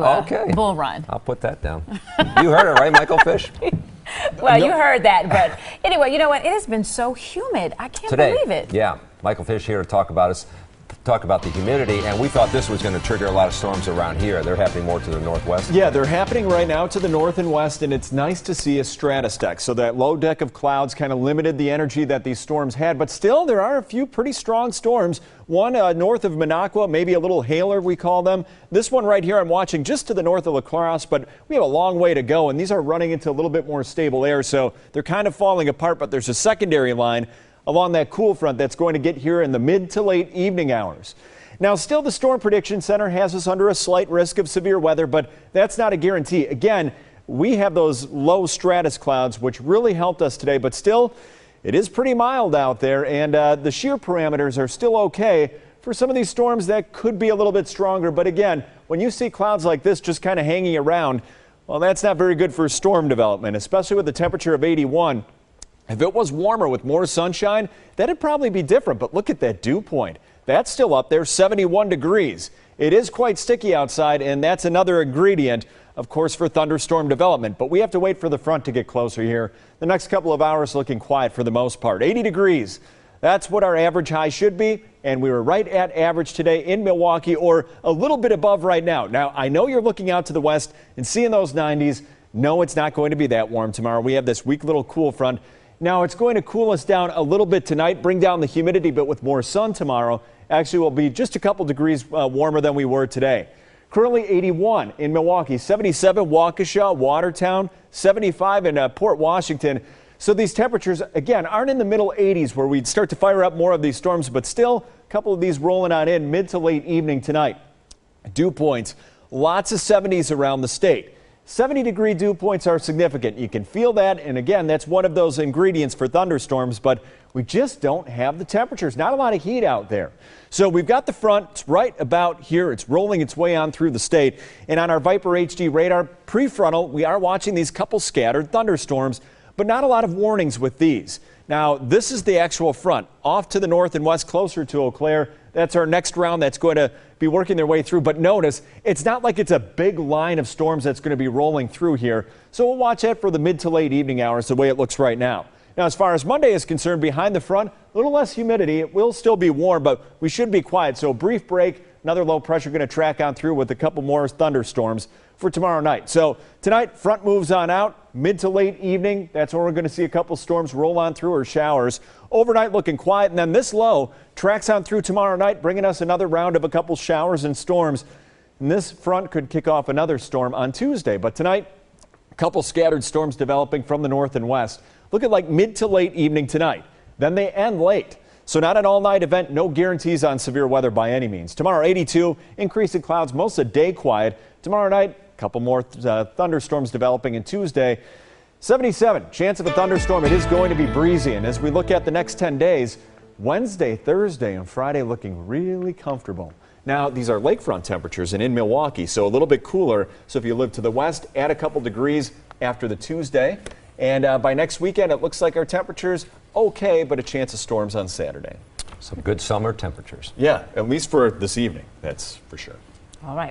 Okay. Bull Run. I'll put that down. You heard it, right, Michael Fish? Well, you heard that, but anyway, you know what? It has been so humid. I can't believe it. Yeah, Michael Fish here to talk about the humidity, and we thought this was going to trigger a lot of storms around here. They're happening more to the northwest. Yeah, they're happening right now to the north and west, and it's nice to see a stratus deck. So that low deck of clouds kind of limited the energy that these storms had, but still there are a few pretty strong storms. One north of Minocqua, maybe a little hailer we call them. This one right here I'm watching just to the north of La Crosse, but we have a long way to go, and these are running into a little bit more stable air, so they're kind of falling apart, but there's a secondary line along that cool front that's going to get here in the mid to late evening hours. Now, still, the Storm Prediction Center has us under a slight risk of severe weather, but that's not a guarantee. Again, we have those low stratus clouds, which really helped us today, but still, it is pretty mild out there, and the shear parameters are still okay for some of these storms that could be a little bit stronger. But again, when you see clouds like this just kind of hanging around, well, that's not very good for storm development, especially with the temperature of 81. If it was warmer with more sunshine, that'd probably be different, but look at that dew point. That's still up there, 71 degrees. It is quite sticky outside, and that's another ingredient, of course, for thunderstorm development. But we have to wait for the front to get closer here. The next couple of hours looking quiet for the most part. 80 degrees. That's what our average high should be, and we were right at average today in Milwaukee, or a little bit above right now. Now, I know you're looking out to the west and seeing those 90s. No, it's not going to be that warm tomorrow. We have this weak little cool front. Now, it's going to cool us down a little bit tonight, bring down the humidity, but with more sun tomorrow, actually will be just a couple degrees warmer than we were today. Currently 81 in Milwaukee, 77 Waukesha, Watertown, 75 in Port Washington. So these temperatures, again, aren't in the middle 80s where we'd start to fire up more of these storms, but still a couple of these rolling on in mid to late evening tonight. Dew points, lots of 70s around the state. 70-degree dew points are significant. You can feel that, and again, that's one of those ingredients for thunderstorms, but we just don't have the temperatures. Not a lot of heat out there. So we've got the front. It's right about here. It's rolling its way on through the state. And on our Viper HD radar prefrontal, we are watching these couple scattered thunderstorms, but not a lot of warnings with these. Now, this is the actual front off to the north and west, closer to Eau Claire. That's our next round that's going to be working their way through. But notice, it's not like it's a big line of storms that's going to be rolling through here. So we'll watch that for the mid to late evening hours, the way it looks right now. Now, as far as Monday is concerned, behind the front, a little less humidity. It will still be warm, but we should be quiet. So a brief break, another low pressure going to track on through with a couple more thunderstorms for tomorrow night. So tonight, front moves on out. Mid to late evening, that's where we're going to see a couple storms roll on through, or showers. Overnight looking quiet, and then this low tracks on through tomorrow night, bringing us another round of a couple showers and storms. And this front could kick off another storm on Tuesday. But tonight, a couple scattered storms developing from the north and west. Look at like mid to late evening tonight. Then they end late. So not an all-night event, no guarantees on severe weather by any means. Tomorrow, 82, increase in clouds, most of the day quiet. Tomorrow night, a couple more thunderstorms developing, and Tuesday, 77, chance of a thunderstorm. It is going to be breezy, and as we look at the next 10 days, Wednesday, Thursday, and Friday looking really comfortable. Now, these are lakefront temperatures and in Milwaukee, so a little bit cooler. So if you live to the west, add a couple degrees after the Tuesday. And by next weekend, it looks like our temperatures okay, but a chance of storms on Saturday. Some good summer temperatures. Yeah, at least for this evening, that's for sure. All right.